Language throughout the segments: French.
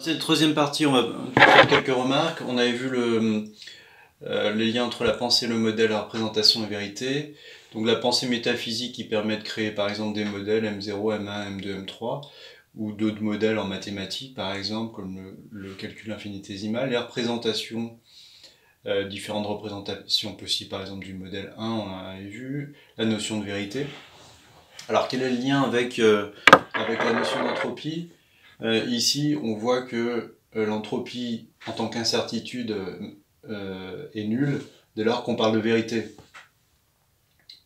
Cette troisième partie, on va faire quelques remarques. On avait vu les liens entre la pensée, le modèle, la représentation et la vérité. Donc la pensée métaphysique qui permet de créer par exemple des modèles M0, M1, M2, M3, ou d'autres modèles en mathématiques par exemple, comme le calcul infinitésimal. Les représentations, différentes représentations possibles par exemple du modèle 1, on avait vu. La notion de vérité. Alors quel est le lien avec la notion d'entropie ? Ici, on voit que l'entropie, en tant qu'incertitude, est nulle dès lors qu'on parle de vérité.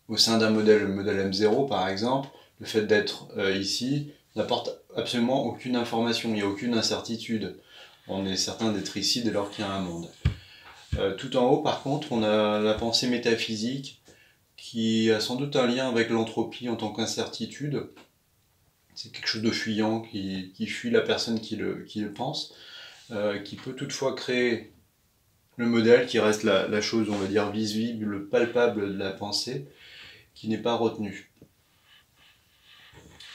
Au sein d'un modèle, le modèle M0 par exemple, le fait d'être ici n'apporte absolument aucune information, il n'y a aucune incertitude. On est certain d'être ici dès lors qu'il y a un monde. Tout en haut, par contre, on a la pensée métaphysique qui a sans doute un lien avec l'entropie en tant qu'incertitude. C'est quelque chose de fuyant qui fuit la personne qui le pense, qui peut toutefois créer le modèle qui reste la chose, on va dire, visible, palpable de la pensée, qui n'est pas retenue.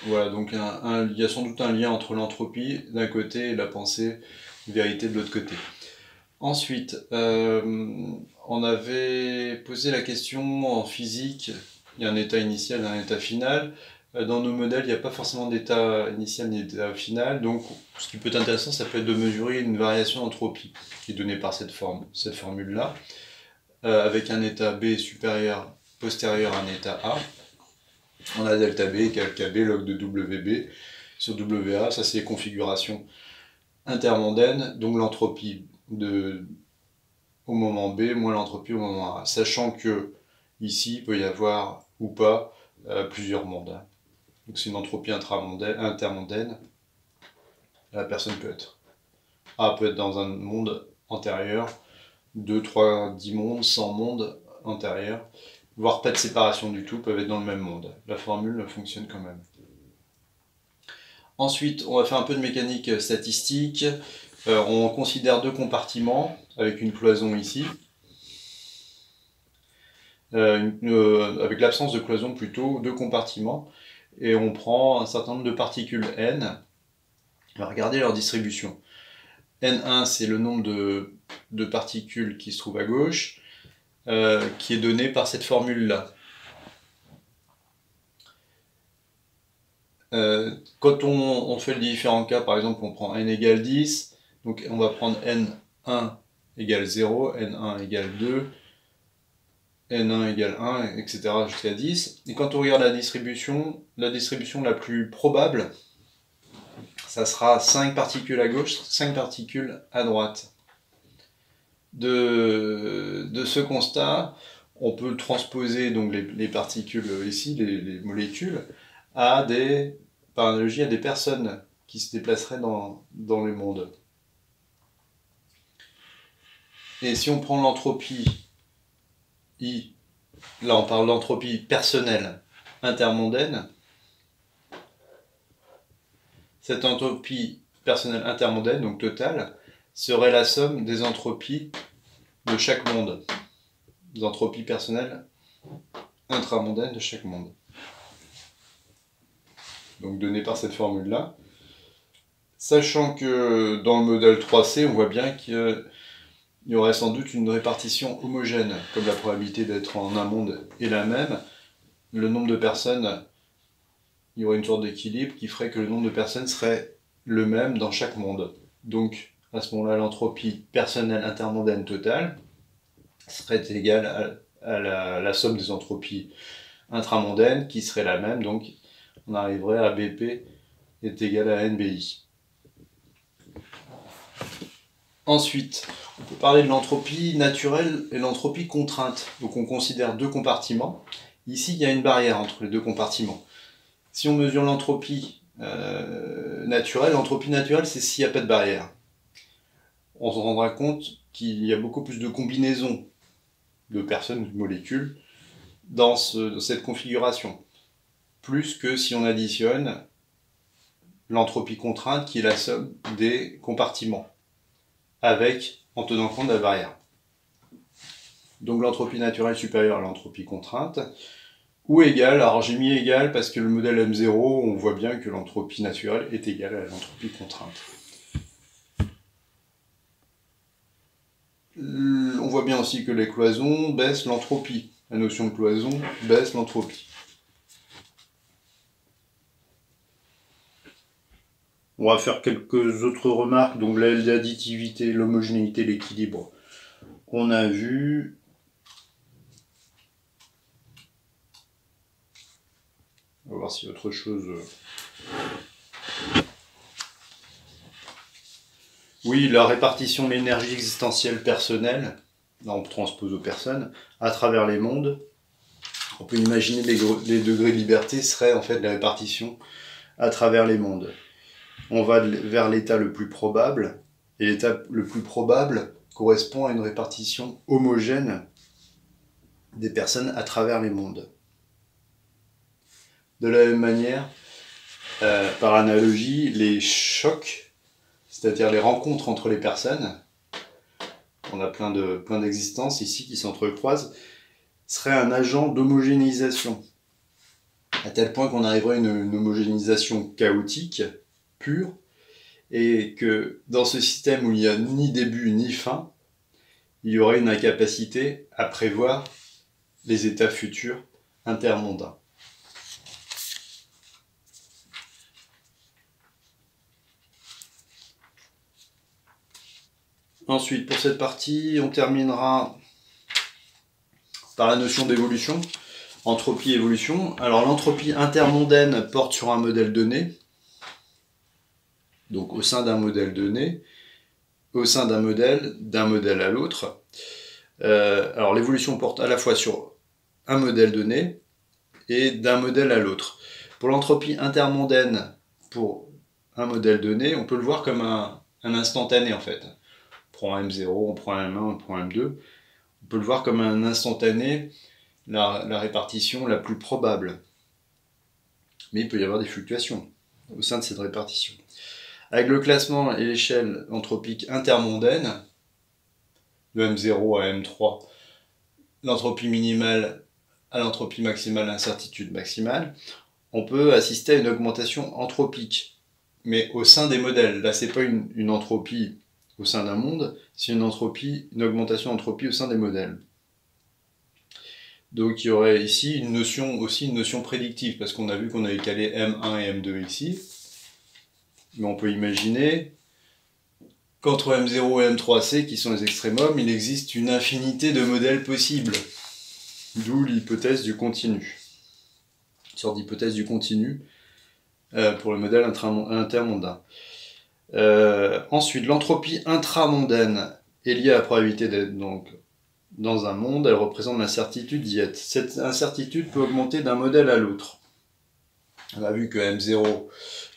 Voilà, donc il y a sans doute un lien entre l'entropie d'un côté et la pensée, vérité de l'autre côté. Ensuite, on avait posé la question en physique, il y a un état initial et un état final. Dans nos modèles, il n'y a pas forcément d'état initial ni d'état final, donc ce qui peut être intéressant, ça peut être de mesurer une variation d'entropie, qui est donnée par cette formule-là, avec un état B supérieur, postérieur à un état A. On a delta B égale KB log de WB sur WA, ça c'est les configurations intermondaines, donc l'entropie au moment B moins l'entropie au moment A, sachant que ici il peut y avoir ou pas plusieurs mondes. Donc c'est une entropie intermondaine. La personne peut être dans un monde antérieur, 2, 3, 10 mondes, 100 mondes antérieurs, voire pas de séparation du tout, peuvent être dans le même monde. La formule fonctionne quand même. Ensuite, on va faire un peu de mécanique statistique. On considère deux compartiments avec une cloison ici. Avec l'absence de cloison plutôt, deux compartiments. Et on prend un certain nombre de particules n. On va regarder leur distribution. N1, c'est le nombre de particules qui se trouvent à gauche, qui est donné par cette formule-là. Quand on fait les différents cas, par exemple, on prend n égale 10, donc on va prendre n1 égale 0, n1 égale 2, n1 égale 1, etc. jusqu'à 10. Et quand on regarde la distribution la plus probable, ça sera 5 particules à gauche, 5 particules à droite. De ce constat, on peut transposer donc les particules ici, les molécules, par analogie à des personnes qui se déplaceraient dans le monde. Et si on prend l'entropie I, là on parle d'entropie personnelle intermondaine, cette entropie personnelle intermondaine, donc totale, serait la somme des entropies de chaque monde. Des entropies personnelles intramondaines de chaque monde. Donc donné par cette formule-là. Sachant que dans le modèle 3C, on voit bien qu'il y aurait sans doute une répartition homogène, comme la probabilité d'être en un monde est la même. Le nombre de personnes, il y aurait une sorte d'équilibre qui ferait que le nombre de personnes serait le même dans chaque monde. Donc à ce moment-là, l'entropie personnelle intermondaine totale serait égale à la somme des entropies intramondaines qui serait la même, donc on arriverait à BP est égal à NBI. Ensuite, on peut parler de l'entropie naturelle et l'entropie contrainte. Donc on considère deux compartiments. Ici, il y a une barrière entre les deux compartiments. Si on mesure l'entropie naturelle, c'est s'il n'y a pas de barrière. On se rendra compte qu'il y a beaucoup plus de combinaisons de personnes, de molécules, dans cette configuration. Plus que si on additionne l'entropie contrainte qui est la somme des compartiments, en tenant compte de la barrière. Donc l'entropie naturelle supérieure à l'entropie contrainte, ou égale, alors j'ai mis égal parce que le modèle M0, on voit bien que l'entropie naturelle est égale à l'entropie contrainte. On voit bien aussi que les cloisons baissent l'entropie. La notion de cloison baisse l'entropie. On va faire quelques autres remarques. Donc l'additivité, l'homogénéité, l'équilibre. On a vu. On va voir s'il y a autre chose. Oui, la répartition de l'énergie existentielle personnelle, là on transpose aux personnes, à travers les mondes. On peut imaginer les degrés de liberté seraient en fait la répartition à travers les mondes. On va vers l'état le plus probable, et l'état le plus probable correspond à une répartition homogène des personnes à travers les mondes. De la même manière, par analogie, les chocs, c'est-à-dire les rencontres entre les personnes, on a plein d'existences ici qui s'entrecroisent, serait un agent d'homogénéisation, à tel point qu'on arriverait à une homogénéisation chaotique, pure, et que dans ce système où il n'y a ni début ni fin, il y aurait une incapacité à prévoir les états futurs intermondains. Ensuite, pour cette partie, on terminera par la notion d'évolution, entropie-évolution. Alors l'entropie intermondaine porte sur un modèle donné, donc au sein d'un modèle donné, au sein d'un modèle à l'autre. Alors l'évolution porte à la fois sur un modèle donné et d'un modèle à l'autre. Pour l'entropie intermondaine, pour un modèle donné, on peut le voir comme un instantané en fait. On prend M0, on prend M1, on prend M2. On peut le voir comme un instantané, la répartition la plus probable. Mais il peut y avoir des fluctuations au sein de cette répartition. Avec le classement et l'échelle entropique intermondaine, de M0 à M3, l'entropie minimale à l'entropie maximale, l'incertitude maximale, on peut assister à une augmentation entropique, mais au sein des modèles. Là, c'est pas une entropie au sein d'un monde, c'est une augmentation d'entropie au sein des modèles. Donc il y aurait ici une notion prédictive, parce qu'on a vu qu'on avait calé M1 et M2 ici. Mais on peut imaginer qu'entre M0 et M3C, qui sont les extrémums, il existe une infinité de modèles possibles. D'où l'hypothèse du continu. Une sorte d'hypothèse du continu pour le modèle intermondain. Ensuite, l'entropie intramondaine est liée à la probabilité d'être donc dans un monde, elle représente l'incertitude d'y être. Cette incertitude peut augmenter d'un modèle à l'autre. On a vu que M0,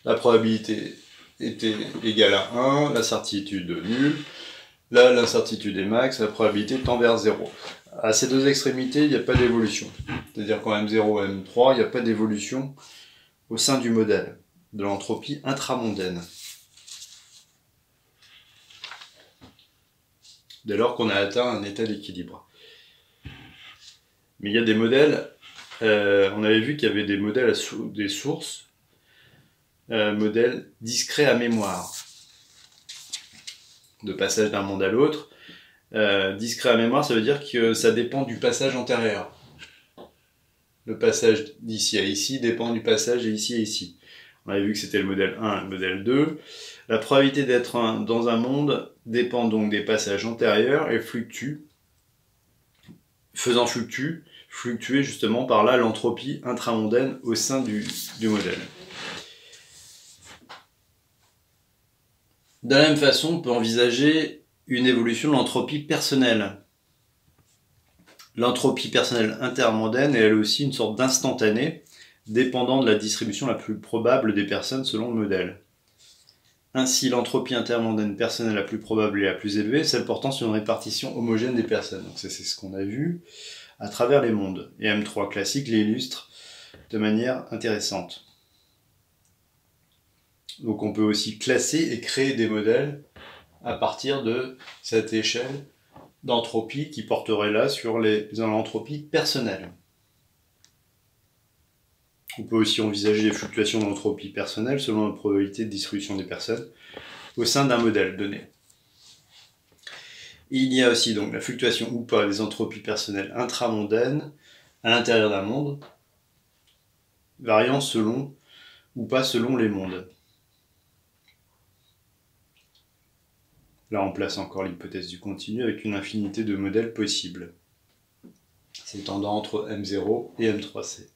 la probabilité était égale à 1, la certitude nulle. Là, l'incertitude est max, la probabilité tend vers 0. À ces deux extrémités, il n'y a pas d'évolution. C'est-à-dire qu'en M0 et M3, il n'y a pas d'évolution au sein du modèle, de l'entropie intramondaine. Dès lors qu'on a atteint un état d'équilibre. Mais il y a des modèles, on avait vu qu'il y avait des modèles, des sources, modèles discrets à mémoire, de passage d'un monde à l'autre. Discret à mémoire, ça veut dire que ça dépend du passage antérieur. Le passage d'ici à ici dépend du passage d'ici à ici. On avait vu que c'était le modèle 1 et le modèle 2. La probabilité d'être dans un monde dépend donc des passages antérieurs et fluctue, faisant fluctuer justement par là l'entropie intramondaine au sein du modèle. De la même façon, on peut envisager une évolution de l'entropie personnelle. L'entropie personnelle intermondaine est elle aussi une sorte d'instantané, dépendant de la distribution la plus probable des personnes selon le modèle. Ainsi, l'entropie intermondaine personnelle la plus probable et la plus élevée, celle portant sur une répartition homogène des personnes. Donc c'est ce qu'on a vu à travers les mondes. Et M3 classique l'illustre de manière intéressante. Donc on peut aussi classer et créer des modèles à partir de cette échelle d'entropie qui porterait là sur l'entropie personnelle. On peut aussi envisager les fluctuations d'entropie personnelle selon la probabilité de distribution des personnes au sein d'un modèle donné. Et il y a aussi donc la fluctuation ou pas des entropies personnelles intramondaines à l'intérieur d'un monde, variant selon ou pas selon les mondes. Là, on place encore l'hypothèse du continu avec une infinité de modèles possibles, s'étendant entre M0 et M3C.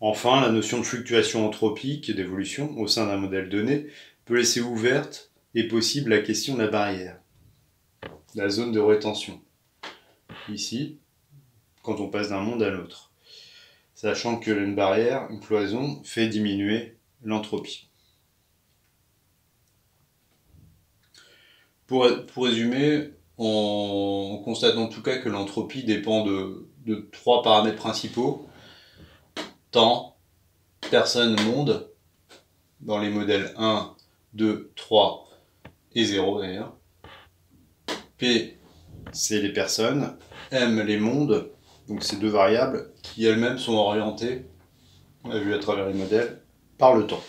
Enfin, la notion de fluctuation entropique et d'évolution au sein d'un modèle donné peut laisser ouverte et possible la question de la barrière, la zone de rétention. Ici, quand on passe d'un monde à l'autre, sachant que une barrière, une cloison, fait diminuer l'entropie. Pour résumer, on constate en tout cas que l'entropie dépend de 3 paramètres principaux: temps, personne, monde, dans les modèles 1, 2, 3 et 0 d'ailleurs. P, c'est les personnes. M, les mondes. Donc ces 2 variables qui elles-mêmes sont orientées, on a vu à travers les modèles, par le temps.